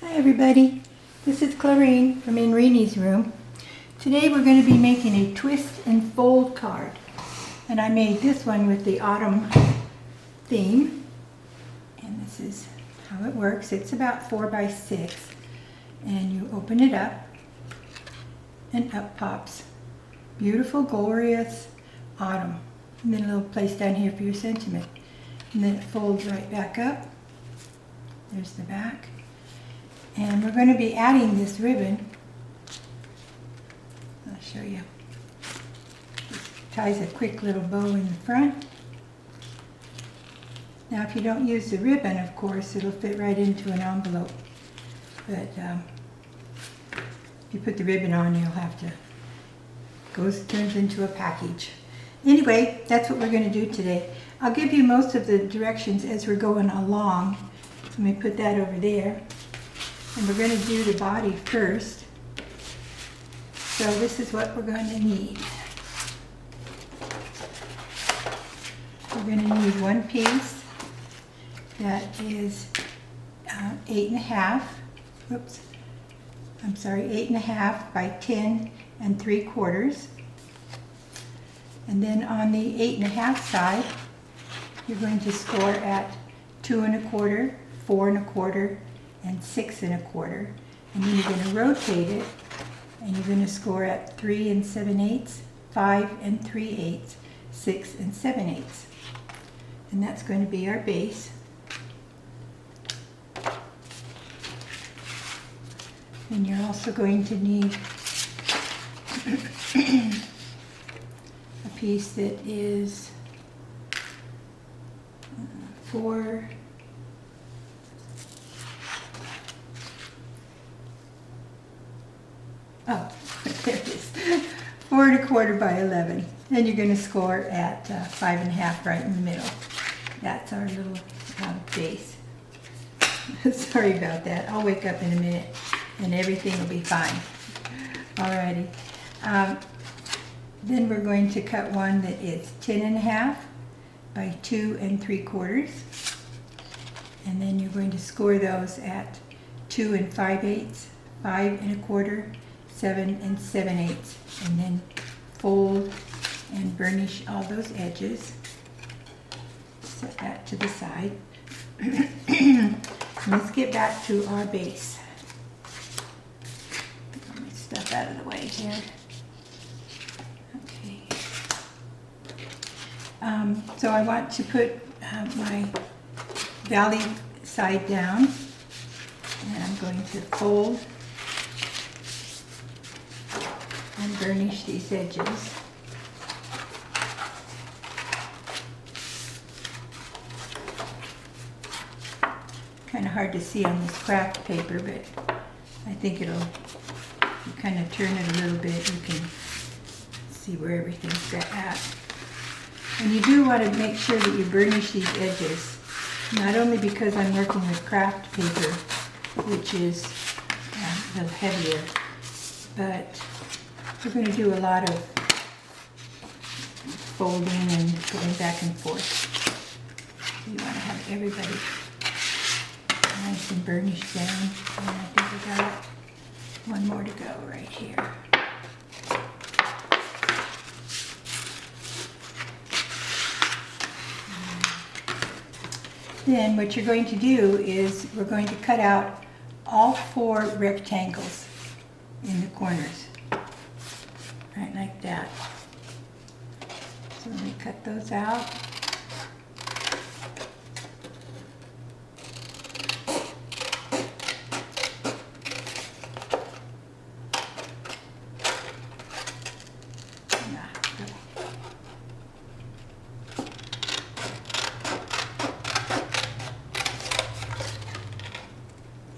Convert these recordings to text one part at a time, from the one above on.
Hi everybody, this is Clarine from Enrini's room. Today we're going to be making a twist and fold card. And I made this one with the autumn theme. And this is how it works. It's about 4 by 6. And you open it up and up pops beautiful, glorious autumn. And then a little place down here for your sentiment. And then it folds right back up. There's the back. And we're going to be adding this ribbon. I'll show you. This ties a quick little bow in the front. Now if you don't use the ribbon, of course, it'll fit right into an envelope. But if you put the ribbon on, you'll have to, turns into a package. Anyway, that's what we're going to do today. I'll give you most of the directions as we're going along. Let me put that over there. And we're going to do the body first. So this is what we're going to need. We're going to need one piece that is 8.5. Oops. I'm sorry, 8.5 by 10 3/4. And then on the 8.5 side, you're going to score at 2 1/4, 4 1/4, and 6 1/4, and then you're going to rotate it, and you're going to score at 3 7/8, 5 3/8, 6 7/8, and that's going to be our base. And you're also going to need a piece that is 4. Oh, there it is. 4 1/4 by 11. And you're going to score at 5 1/2 right in the middle. That's our little base. Sorry about that. I'll wake up in a minute and everything will be fine. Alrighty. Then we're going to cut one that is 10 1/2 by 2 3/4. And then you're going to score those at 2 5/8, 5 1/4, 7 7/8, and then fold and burnish all those edges. Set that to the side. Let's get back to our base. Get my stuff out of the way here. Okay. So I want to put my valley side down, and I'm going to fold and burnish these edges. Kind of hard to see on this Kraft paper, but I think you kind of turn it a little bit, you can see where everything's at. And you do want to make sure that you burnish these edges, not only because I'm working with Kraft paper, which is a little heavier, but we're going to do a lot of folding and going back and forth. You want to have everybody nice and burnished down. And I think we got one more to go right here. Then what you're going to do is we're going to cut out all 4 rectangles in the corners. Right like that. So let me cut those out.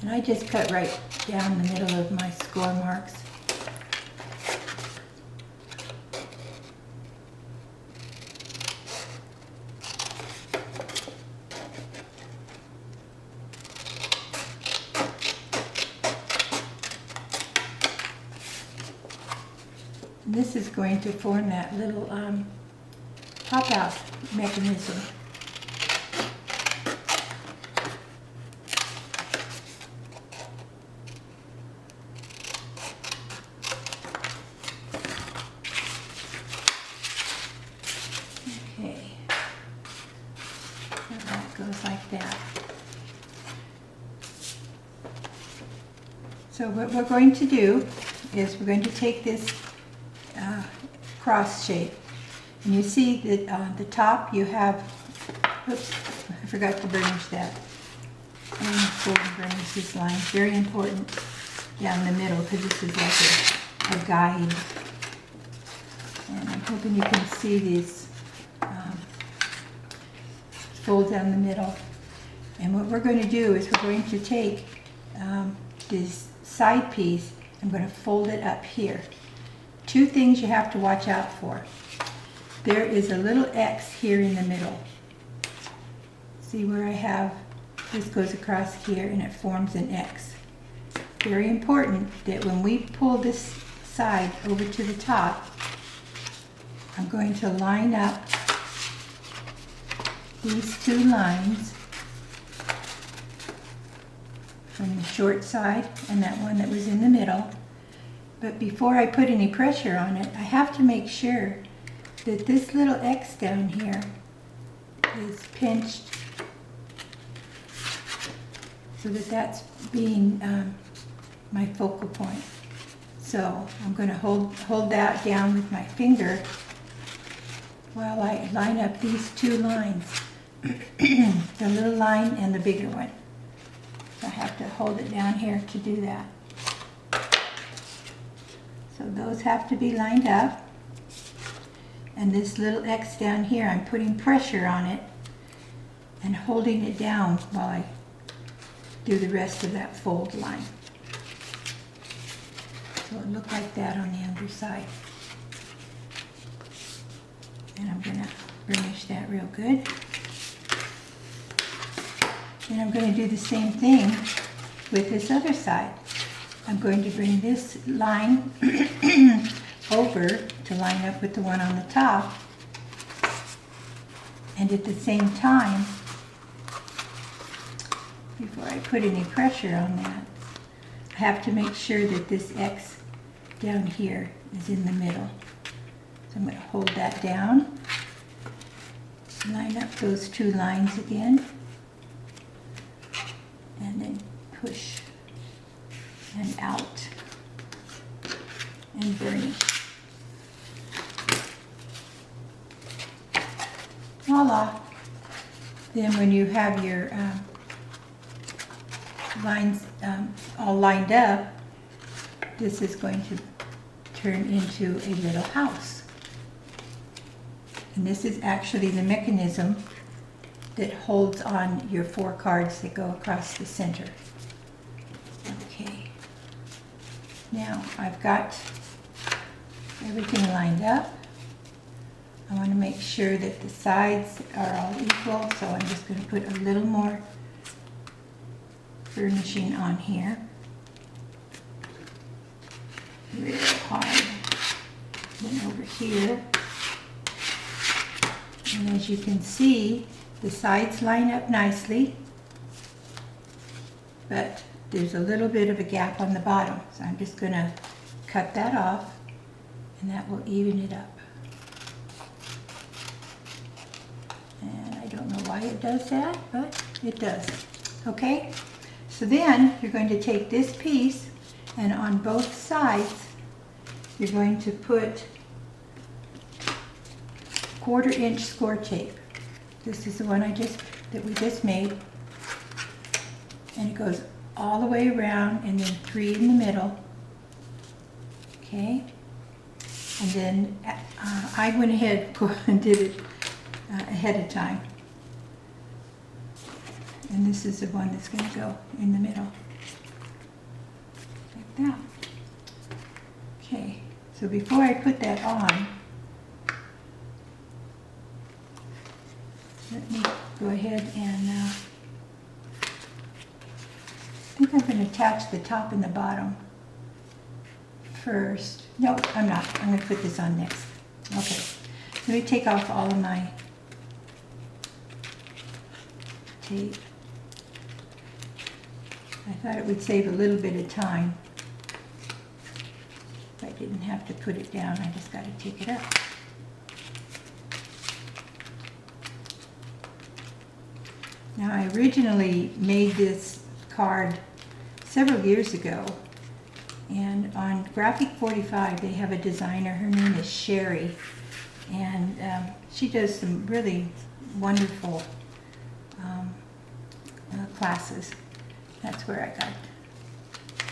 And I just cut right down the middle of my score marks. And this is going to form that little pop-out mechanism. So what we're going to do is we're going to take this cross shape, and you see that on the top you have, oops, I forgot to burnish that. And fold and burnish this line, very important down the middle because this is like a guide. And I'm hoping you can see these fold down the middle. And what we're going to do is we're going to take this side piece, I'm going to fold it up here. Two things you have to watch out for. There is a little X here in the middle. See where I have, this goes across here and it forms an X. Very important that when we pull this side over to the top, I'm going to line up these two lines from the short side and that one that was in the middle. But before I put any pressure on it, I have to make sure that this little X down here is pinched so that that's being my focal point. So I'm going to hold that down with my finger while I line up these two lines, the little line and the bigger one. I have to hold it down here to do that. So those have to be lined up. And this little X down here, I'm putting pressure on it and holding it down while I do the rest of that fold line. So it'll look like that on the underside. And I'm going to burnish that real good. And I'm going to do the same thing with this other side. I'm going to bring this line over to line up with the one on the top. And at the same time, before I put any pressure on that, I have to make sure that this X down here is in the middle. So I'm going to hold that down, line up those two lines again, and then push and out and burnish. Voila! Then when you have your lines all lined up, this is going to turn into a little house. And this is actually the mechanism that holds on your 4 cards that go across the center. Okay. Now I've got everything lined up. I want to make sure that the sides are all equal, so I'm just going to put a little more burnishing on here. Really hard. Then over here. And as you can see, the sides line up nicely, but there's a little bit of a gap on the bottom. So I'm just going to cut that off, and that will even it up. And I don't know why it does that, but it does. Okay? So then you're going to take this piece, and on both sides, you're going to put 1/4 inch score tape. This is the one that we just made, and it goes all the way around, and then 3 in the middle. Okay, and then I went ahead and did it ahead of time, and this is the one that's going to go in the middle, like that. Okay, so before I put that on, let me go ahead and I think I'm going to attach the top and the bottom first. No, I'm not. I'm going to put this on next. Okay, let me take off all of my tape. I thought it would save a little bit of time. If I didn't have to put it down, I just got to take it up. Now, I originally made this card several years ago, And on Graphic 45, they have a designer. Her name is Sherry. And she does some really wonderful classes. That's where I got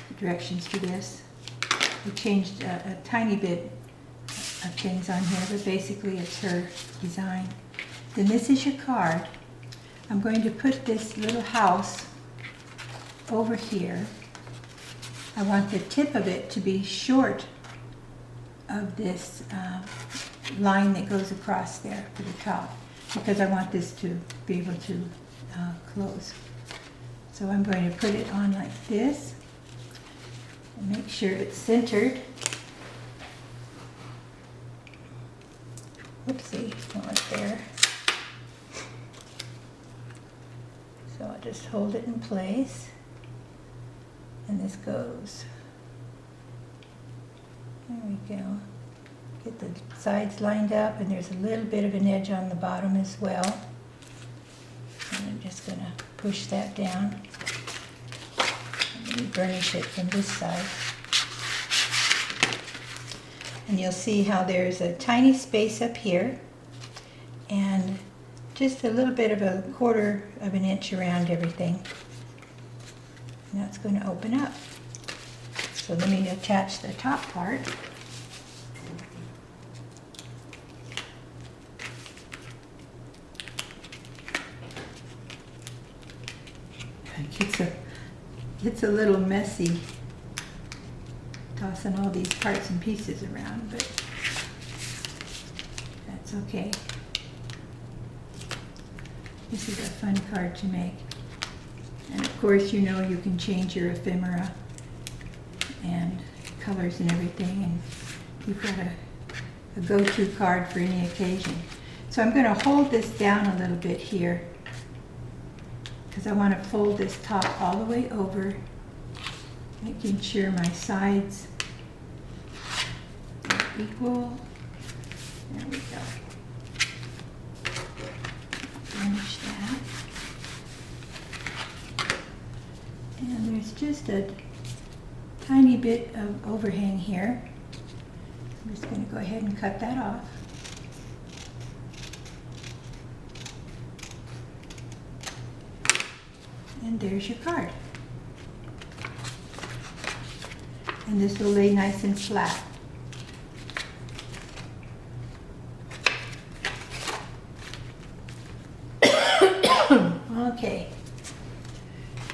the directions for this. We changed a tiny bit of things on here, but basically it's her design. Then this is your card. I'm going to put this little house over here. I want the tip of it to be short of this line that goes across there for the top, because I want this to be able to close. So I'm going to put it on like this and make sure it's centered. Whoopsie, not there. So I'll just hold it in place, and this goes. There we go. Get the sides lined up, and there's a little bit of an edge on the bottom as well. And I'm just going to push that down. And let me burnish it from this side. And you'll see how there's a tiny space up here, and just a little bit of a 1/4 of an inch around everything. And that's going to open up. So let me attach the top part. It gets a little messy tossing all these parts and pieces around, but that's okay. This is a fun card to make. And of course, you know, you can change your ephemera and colors and everything, and you've got a go-to card for any occasion. So I'm going to hold this down a little bit here, because I want to fold this top all the way over, making sure my sides are equal. There we go. Finish that. And there's just a tiny bit of overhang here. I'm just going to go ahead and cut that off. And there's your card. And this will lay nice and flat. Okay.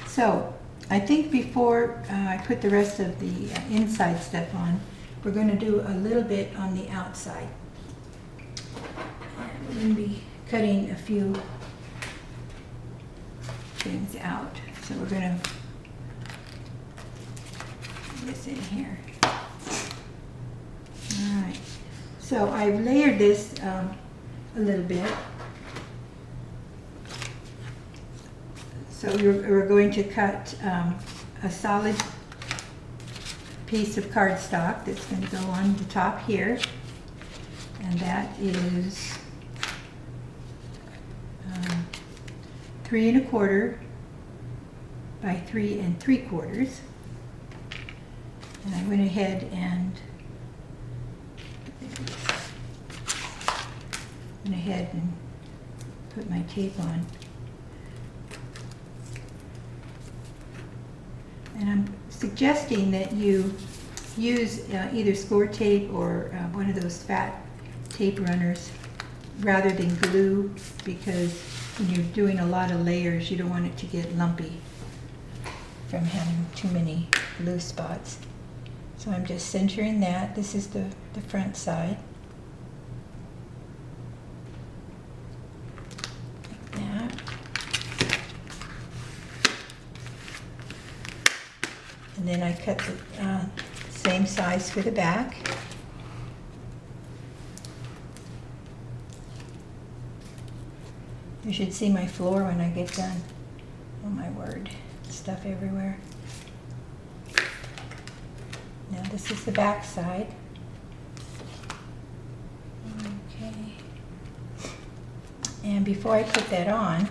So I think before I put the rest of the inside stuff on, we're going to do a little bit on the outside. And we're going to be cutting a few things out. So we're going to put this in here. Alright, so I've layered this a little bit. So we're going to cut a solid piece of cardstock that's going to go on the top here, and that is 3 1/4 by 3 3/4. And I went ahead and put my tape on. And I'm suggesting that you use either score tape or one of those fat tape runners rather than glue, because when you're doing a lot of layers, you don't want it to get lumpy from having too many glue spots. So I'm just centering that. This is the front side. Like that. And then I cut the same size for the back. You should see my floor when I get done. Oh my word, stuff everywhere. Now this is the back side. Okay. And before I put that on,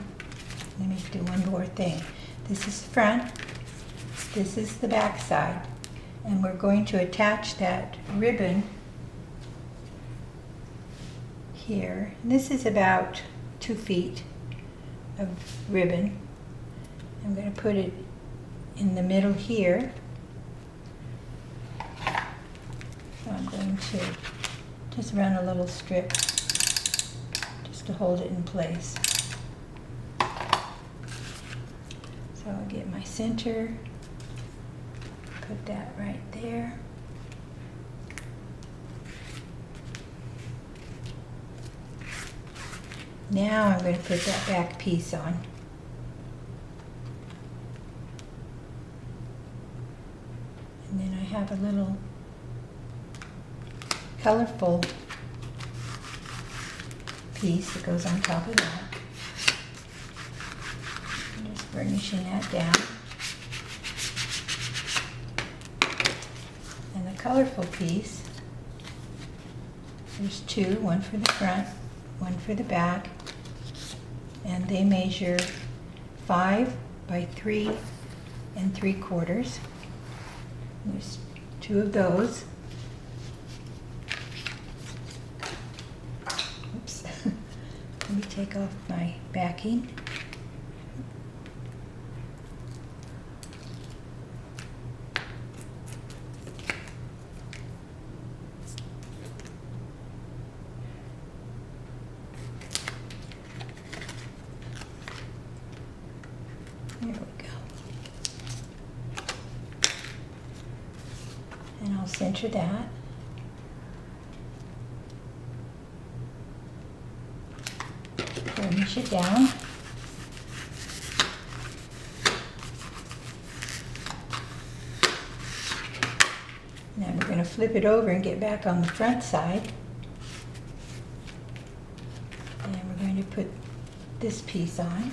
let me do one more thing. This is the front. This is the back side. And we're going to attach that ribbon here. And this is about 2 feet of ribbon. I'm going to put it in the middle here. So I'm going to just run a little strip just to hold it in place. So I'll get my center, put that right there. Now I'm going to put that back piece on. And then I have a little colorful piece that goes on top of that. I'm just burnishing that down. And the colorful piece, there's 2, one for the front, one for the back, and they measure 5 by 3 3/4. There's 2 of those. Oops. Let me take off my backing. There we go. And I'll center that. Burnish it down. Now we're going to flip it over and get back on the front side. And we're going to put this piece on.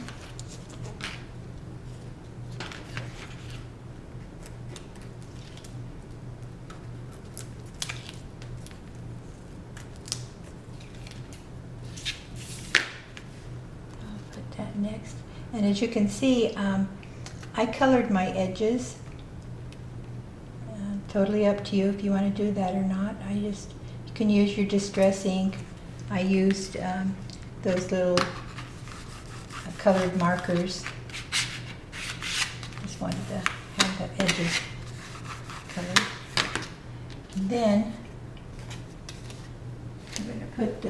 That next, and as you can see, I colored my edges. Totally up to you if you want to do that or not. You can use your distress ink. I used those little colored markers. Just wanted to have the edges colored. And then I'm going to put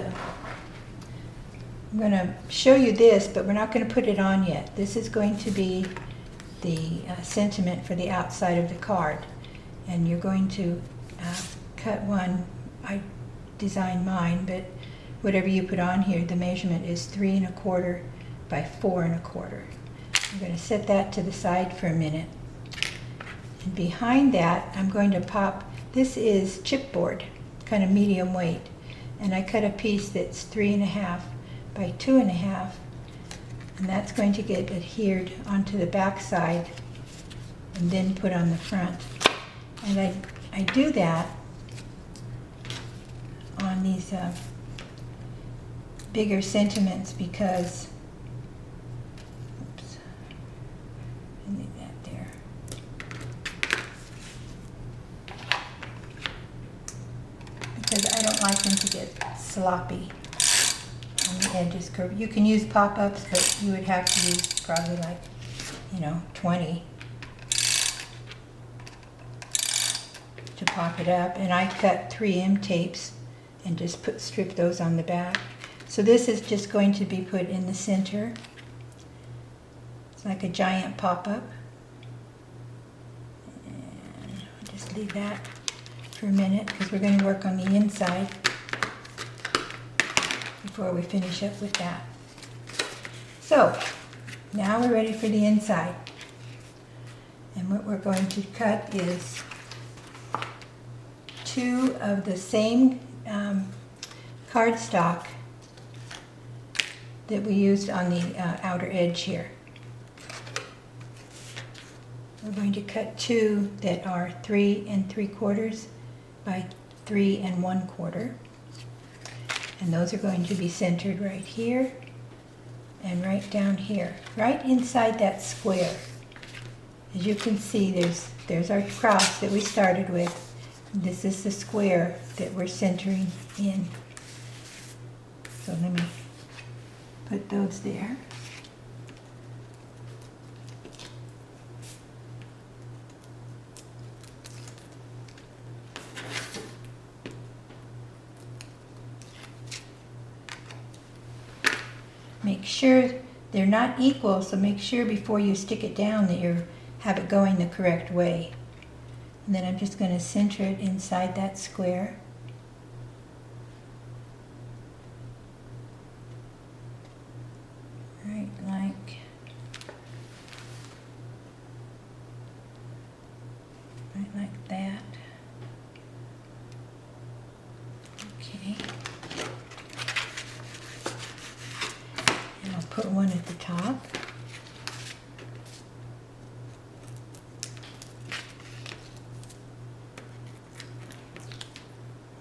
I'm going to show you this, but we're not going to put it on yet. This is going to be the sentiment for the outside of the card. And you're going to cut one. I designed mine, but whatever you put on here, the measurement is 3 1/4 by 4 1/4. I'm going to set that to the side for a minute. And behind that, I'm going to pop, this is chipboard, kind of medium weight. And I cut a piece that's 3 1/2 by 2 1/2, and that's going to get adhered onto the back side and then put on the front. And I do that on these bigger sentiments because, oops, I need that there. Because I don't like them to get sloppy on the edges. You can use pop-ups, but you would have to use probably like, 20 to pop it up. And I cut 3M tapes and just strip those on the back. So this is just going to be put in the center. It's like a giant pop-up. And I'll just leave that for a minute because we're going to work on the inside before we finish up with that. So now we're ready for the inside. And what we're going to cut is 2 of the same cardstock that we used on the outer edge here. We're going to cut 2 that are 3 3/4 by 3 1/4. And those are going to be centered right here and right down here, right inside that square. as you can see, there's our cross that we started with. This is the square that we're centering in. So let me put those there. Make sure they're not equal, so make sure before you stick it down that you have it going the correct way. And then I'm just going to center it inside that square. Right like that. Okay. And I'll put one at the top.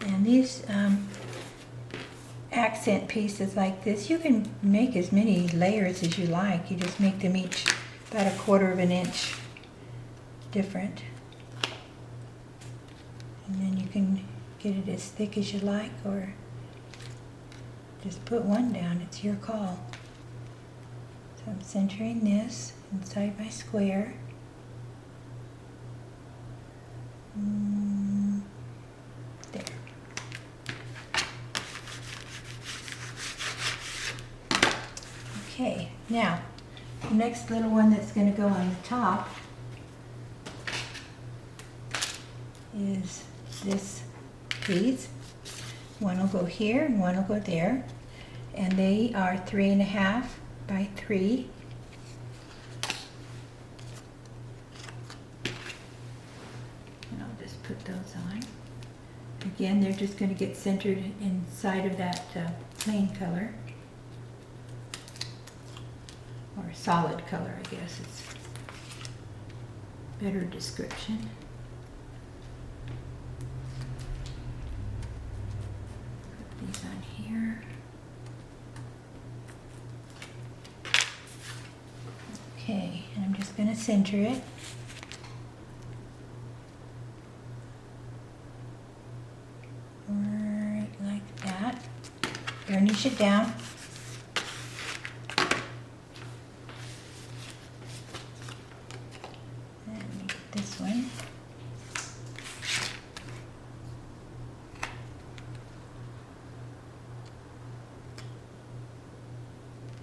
And these accent pieces like this, you can make as many layers as you like. You just make them each about 1/4 of an inch different. And then you can get it as thick as you like, or just put one down. It's your call. So I'm centering this inside my square. There. Okay, now the next little one that's going to go on the top is this piece. One will go here and one will go there, and they are 3.5 by 3. And I'll just put those on. Again, they're just going to get centered inside of that plain color, or solid color, I guess it's better description. Put these on here. Okay, and I'm just going to center it. Right like that. Burnish it down. And get this one.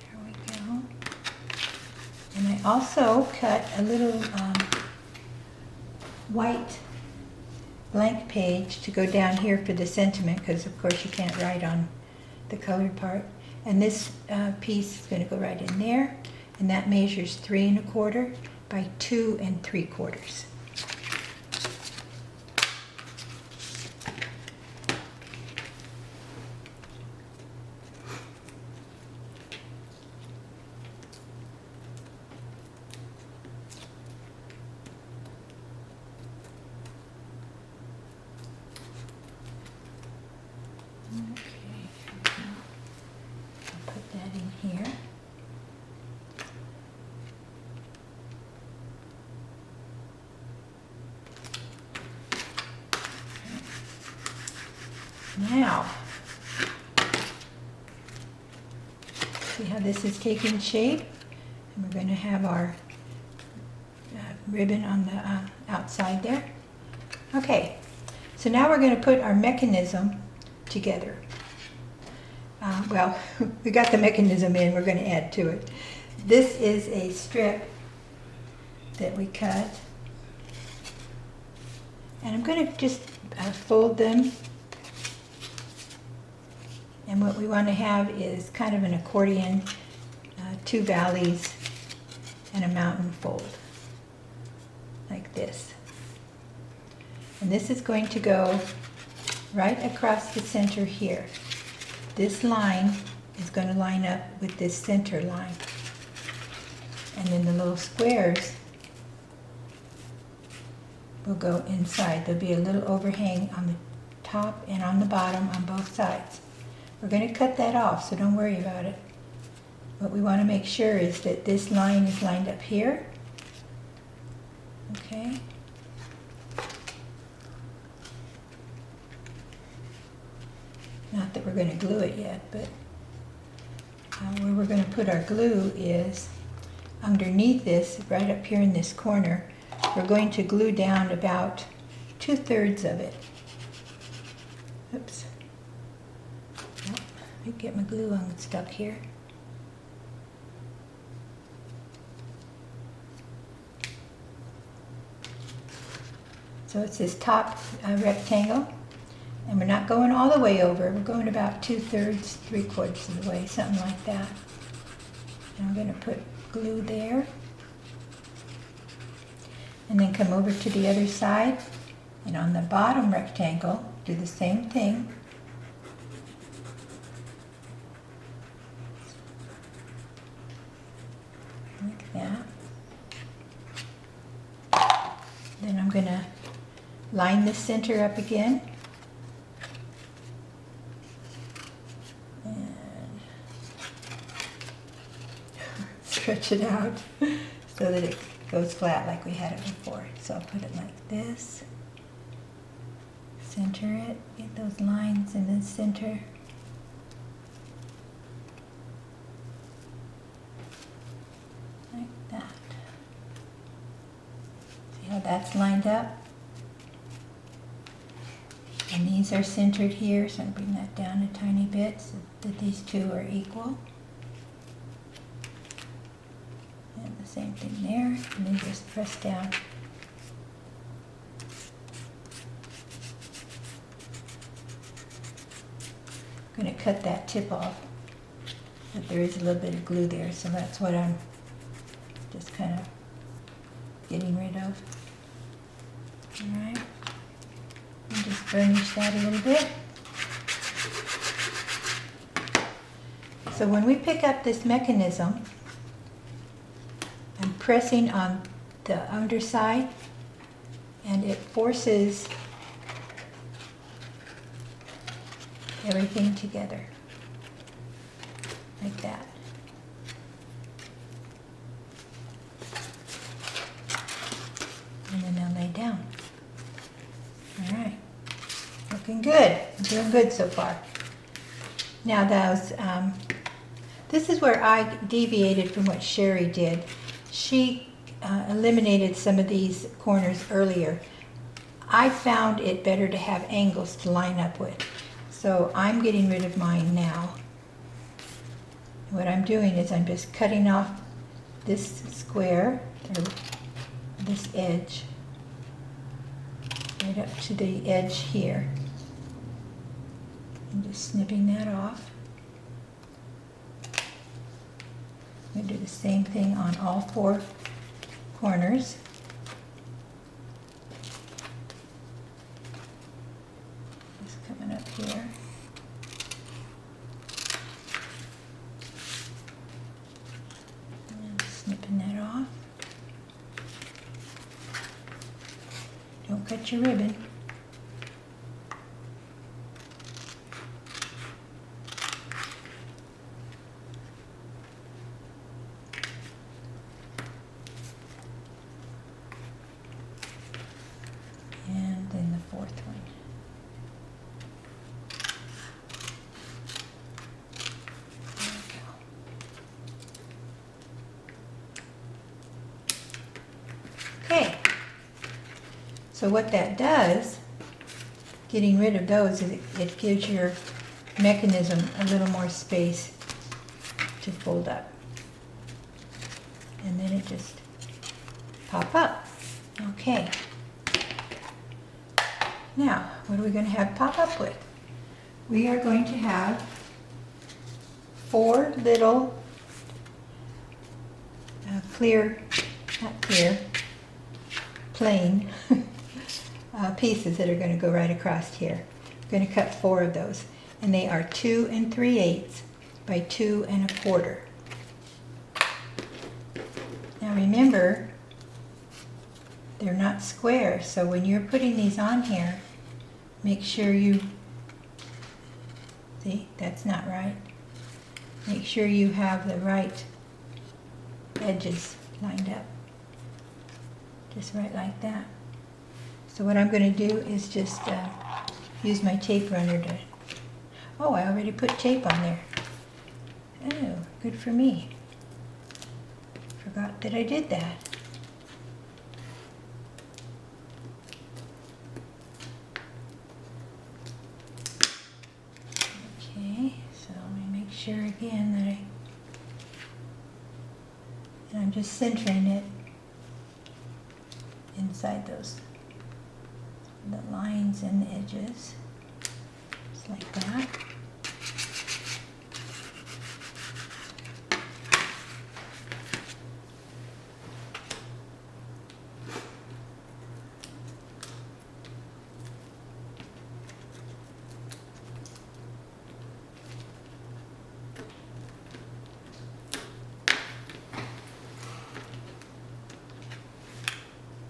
There we go. And I also cut a little white blank page to go down here for the sentiment, because of course you can't write on the colored part. And this piece is going to go right in there, and that measures 3.25 by 2 3/4. Here. Now, see how this is taking shape? And we're going to have our ribbon on the outside there. Okay, so now we're going to put our mechanism together. Well, we got the mechanism in, we're going to add to it. This is a strip that we cut. And I'm going to just fold them. And what we want to have is kind of an accordion, 2 valleys and a mountain fold, like this. And this is going to go right across the center here. This line is going to line up with this center line. And then the little squares will go inside. There'll be a little overhang on the top and on the bottom on both sides. We're going to cut that off, so don't worry about it. What we want to make sure is that this line is lined up here. Okay. Not that we're going to glue it yet, but where we're going to put our glue is underneath this, right up here in this corner. We're going to glue down about 2/3 of it. Oops. Oh, I get my glue stuck here. So it's this top rectangle, and we're not going all the way over. We're going about 2/3, 3/4 of the way, something like that. And I'm going to put glue there, and then come over to the other side, and on the bottom rectangle, do the same thing. Like that. Then I'm going to line the center up again. And stretch it out so that it goes flat like we had it before. So I'll put it like this. Center it. Get those lines in the center. Like that. See how that's lined up? And these are centered here, so I'm going to bring that down a tiny bit so that these two are equal. And the same thing there, and then just press down. I'm going to cut that tip off, but there is a little bit of glue there, so that's what I'm just kind of getting rid of. All right. And just burnish that a little bit. So when we pick up this mechanism, I'm pressing on the underside, and it forces everything together, like that. And then I'll lay down. All right, looking good. I'm doing good so far. Now this is where I deviated from what Sherry did. She eliminated some of these corners earlier. I found it better to have angles to line up with. So I'm getting rid of mine now. What I'm doing is I'm just cutting off this square, or this edge, right up to the edge here. I'm just snipping that off. I'm going to do the same thing on all 4 corners. Just coming up here. And snipping that off. Don't cut your ribbon. And then the 4th one. There we go. Okay. So what that does, getting rid of those, is it gives your mechanism a little more space to fold up. And then it just pop up. Okay. Now, what are we going to have pop up with? We are going to have 4 little plain pieces that are going to go right across here. I'm going to cut 4 of those, and they are 2 3/8 by 2 1/4. Now remember, they're not square, so when you're putting these on here, make sure you, see, that's not right. Make sure you have the right edges lined up. just right like that. So what I'm going to do is just use my tape runner to, oh, I already put tape on there. Oh, good for me. Forgot that I did that. Okay, so let me make sure again that and I'm just centering it inside the lines and the edges, just like that.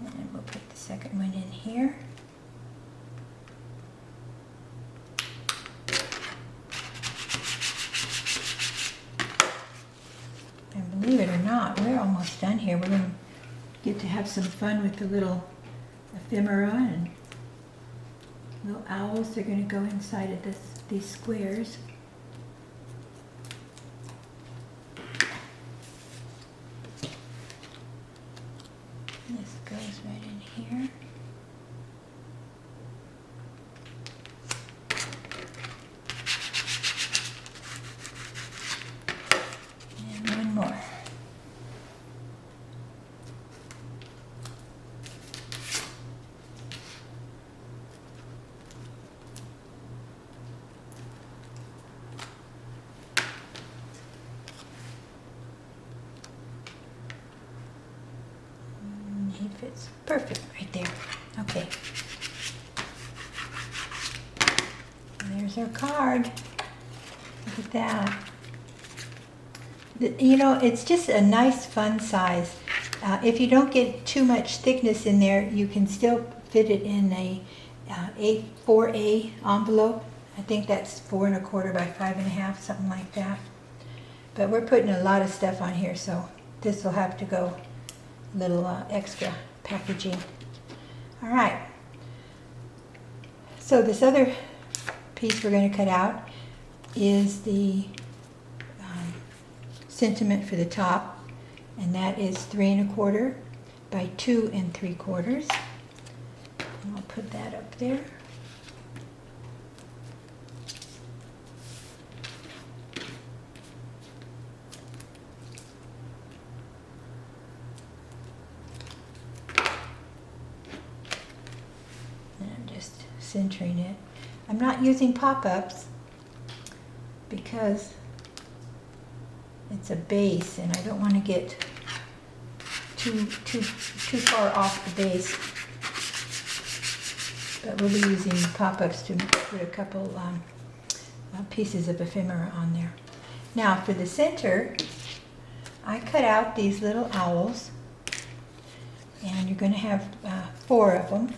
And we'll put the second one in here. And believe it or not, we're almost done here. We're going to get to have some fun with the little ephemera and little owls. They're going to go inside of these squares. This goes right in here. And one more. He fits perfect right there. Okay. There's our card. Look at that. You know, it's just a nice, fun size. If you don't get too much thickness in there, you can still fit it in a 4A envelope. I think that's 4 1/4 by 5 1/2, something like that. But we're putting a lot of stuff on here, so this will have to go a little extra packaging. All right. So this other piece we're going to cut out is the sentiment for the top, and that is 3 1/4 by 2 3/4. And I'll put that up there. And I'm just centering it. I'm not using pop-ups because it's a base and I don't want to get too far off the base. But we'll be using pop-ups to put a couple pieces of ephemera on there. Now for the center, I cut out these little owls, and you're going to have 4 of them.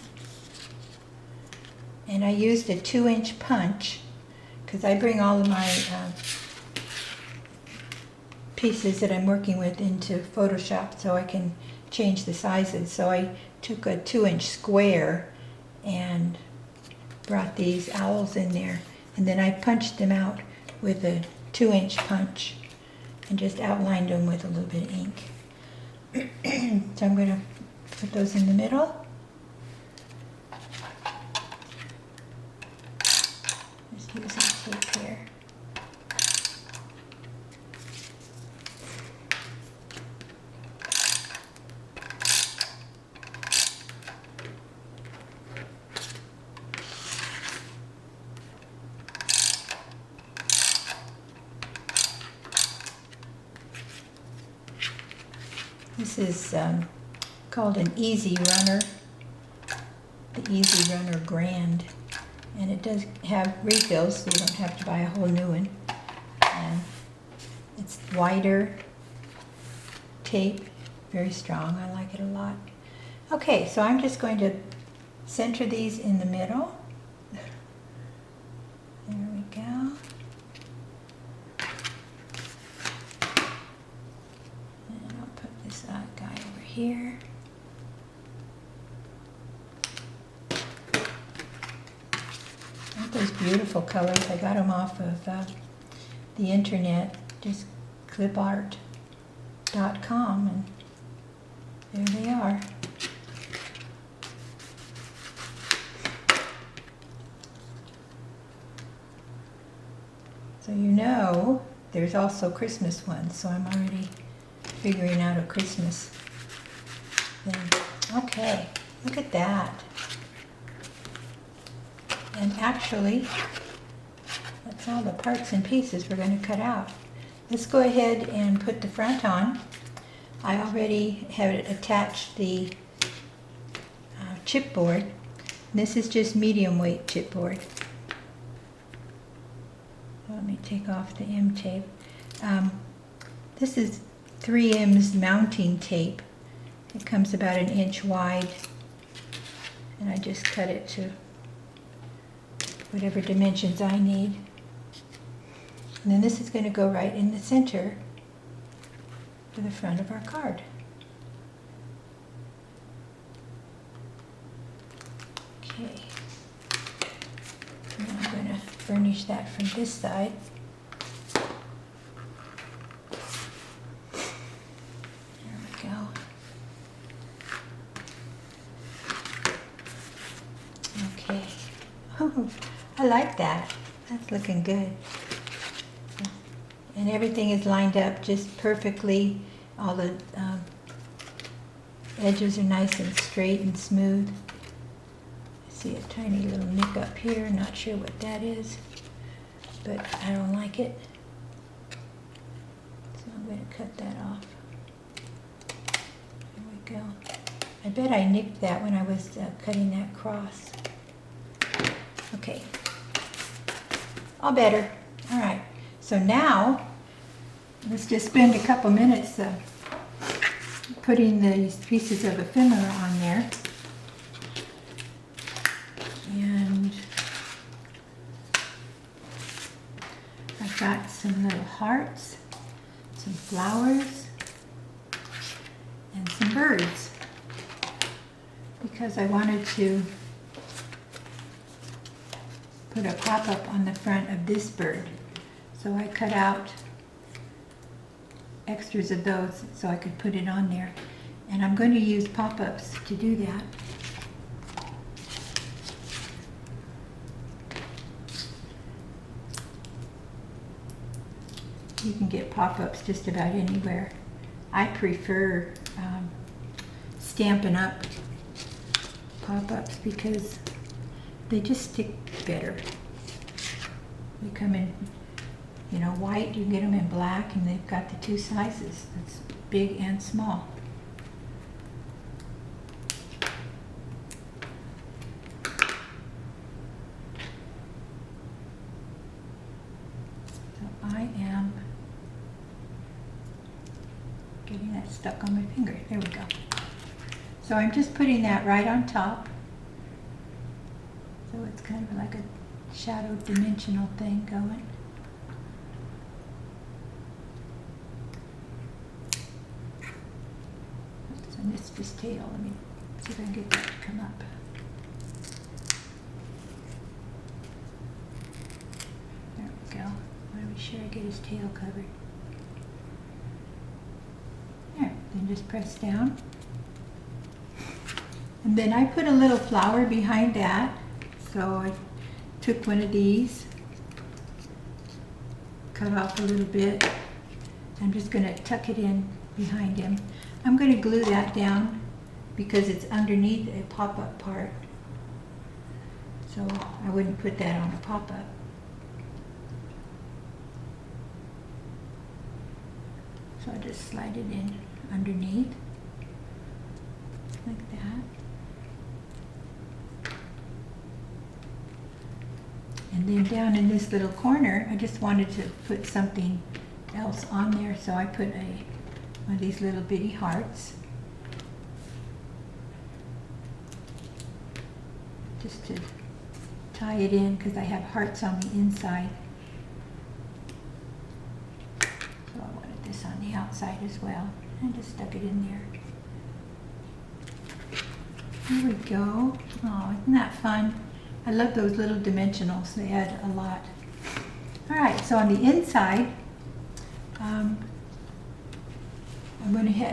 And I used a 2-inch punch because I bring all of my pieces that I'm working with into Photoshop so I can change the sizes. So I took a 2-inch square and brought these owls in there, and then I punched them out with a 2-inch punch and just outlined them with a little bit of ink. So I'm going to put those in the middle. Just using tape here. This is called an Easy Runner, the Easy Runner Grand, and it does have refills, so you don't have to buy a whole new one. And it's wider tape, very strong. I like it a lot. Okay, so I'm just going to center these in the middle. There we go. And I'll put this guy over here. those beautiful colors. I got them off of the internet, just clipart.com, and there they are. So you know, there's also Christmas ones, so I'm already figuring out a Christmas thing. Okay, look at that. And actually, that's all the parts and pieces we're going to cut out. Let's go ahead and put the front on. I already have attached the chipboard. This is just medium weight chipboard. Let me take off the M tape. This is 3M's mounting tape. It comes about 1 inch wide, and I just cut it to whatever dimensions I need. And then this is going to go right in the center to the front of our card. Okay. And I'm going to furnish that from this side. There we go. Okay. Oh, I like that. That's looking good. And everything is lined up just perfectly. All the edges are nice and straight and smooth. I see a tiny little nick up here. Not sure what that is, but I don't like it. So I'm going to cut that off. There we go. I bet I nicked that when I was cutting that cross. Okay. All better. All right. So now, let's just spend a couple minutes putting these pieces of ephemera on there. And I've got some little hearts, some flowers, and some birds, because I wanted to put a pop-up on the front of this bird. So I cut out extras of those so I could put it on there. And I'm going to use pop-ups to do that. You can get pop-ups just about anywhere. I prefer Stampin' Up! Pop-ups because they just stick better. They come in, you know, white. You can get them in black, and they've got the two sizes. That's big and small. So I am getting that stuck on my finger. There we go. So I'm just putting that right on top. So it's kind of like a shadow dimensional thing going. Oops, I missed this tail. Let me see if I can get that to come up. There we go. I want to be sure I get his tail covered. There, then just press down. And then I put a little flower behind that. So I took one of these, cut off a little bit. I'm just going to tuck it in behind him. I'm going to glue that down because it's underneath a pop-up part. So I wouldn't put that on a pop-up. So I'll just slide it in underneath, like that. And then down in this little corner, I just wanted to put something else on there, so I put one of these little bitty hearts, just to tie it in, because I have hearts on the inside. So I wanted this on the outside as well, and just stuck it in there. Here we go. Oh, isn't that fun? I love those little dimensionals. They add a lot. All right, so on the inside,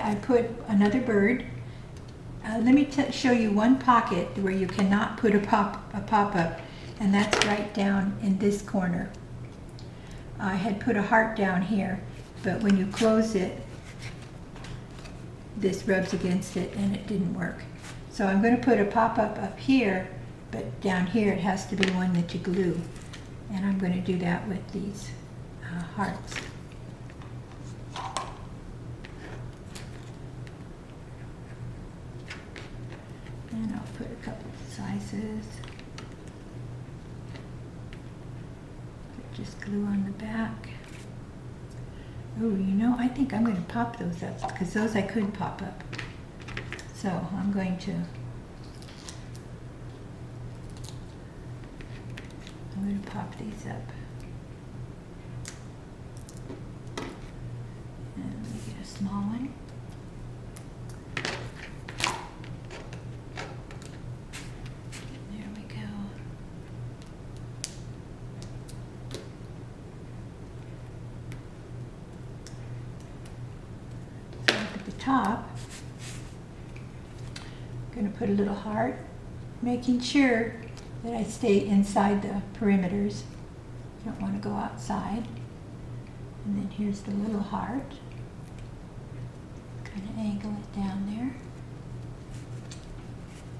I put another bird. Let me show you one pocket where you cannot put a pop-up, and that's right down in this corner. I had put a heart down here, but when you close it, this rubs against it and it didn't work. So I'm going to put a pop-up up here, but down here it has to be one that you glue. And I'm going to do that with these hearts. And I'll put a couple of sizes. Put just glue on the back. Oh, you know, I think I'm going to pop those up because those I couldn't pop up. So I'm going to pop these up. And let me get a small one. There we go. So at the top, I'm going to put a little heart, making sure that I stay inside the perimeters. You don't want to go outside. And then here's the little heart. Kind of angle it down there.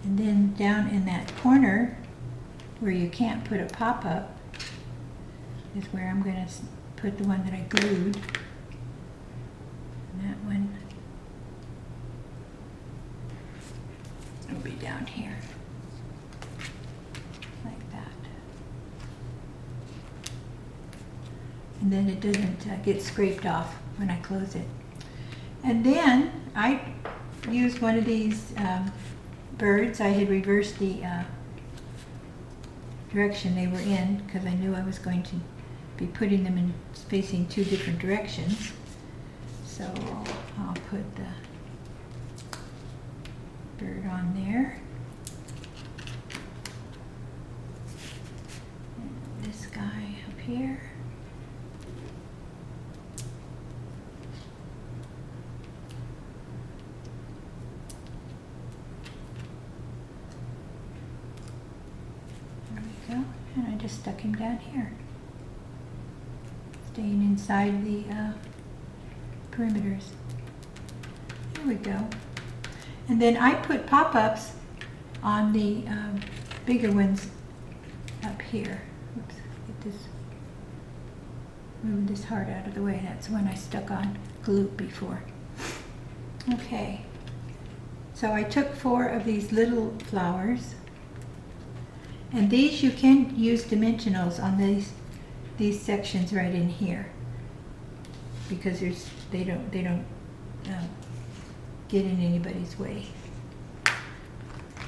And then down in that corner where you can't put a pop-up is where I'm going to put the one that I glued. And that one will be down here. And then it doesn't get scraped off when I close it. And then I used one of these birds. I had reversed the direction they were in because I knew I was going to be putting them in facing two different directions. So I'll put the bird on there. And this guy up here. And I just stuck him down here, staying inside the perimeters. There we go. And then I put pop-ups on the bigger ones up here. Oops, get this, move this heart out of the way. That's one I stuck on glue before. Okay, so I took 4 of these little flowers. And these you can use dimensionals on these sections right in here because they don't get in anybody's way.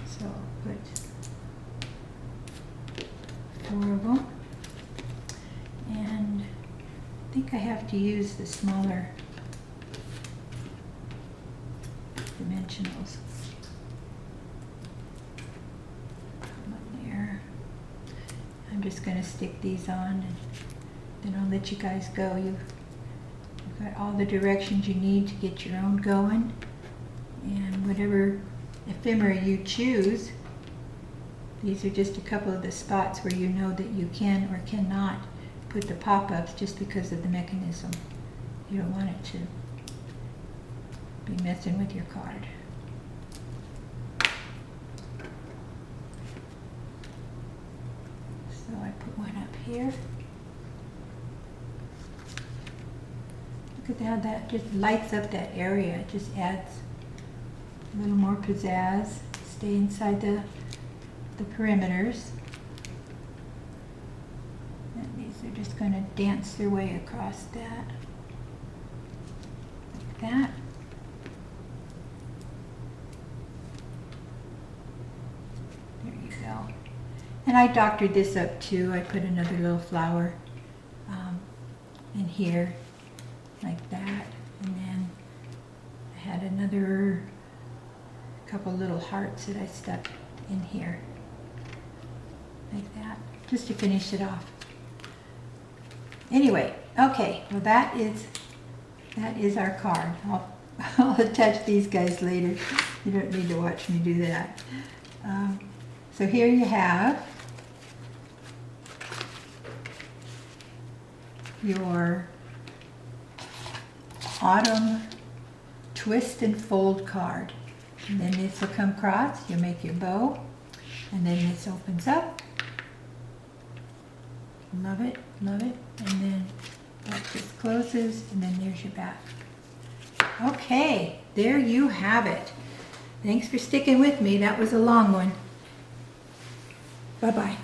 So I'll put 4 of them, and I think I have to use the smaller dimensionals. I'm just going to stick these on, and then I'll let you guys go. You've got all the directions you need to get your own going, and whatever ephemera you choose, these are just a couple of the spots where you know that you can or cannot put the pop-ups just because of the mechanism. You don't want it to be messing with your card. So I put one up here. Look at how that just lights up that area. It just adds a little more pizzazz. Stay inside the perimeters. And these are just going to dance their way across that. Like that. There you go. And I doctored this up too. I put another little flower in here, like that. And then I had another couple little hearts that I stuck in here. like that, just to finish it off. Anyway, okay, well that is our card. I'll attach these guys later. You don't need to watch me do that. So here you have your autumn twist and fold card. And then this will come across, you'll make your bow, and then this opens up. Love it, love it. And then that just closes, and then there's your back. Okay, there you have it. Thanks for sticking with me. That was a long one. Bye-bye.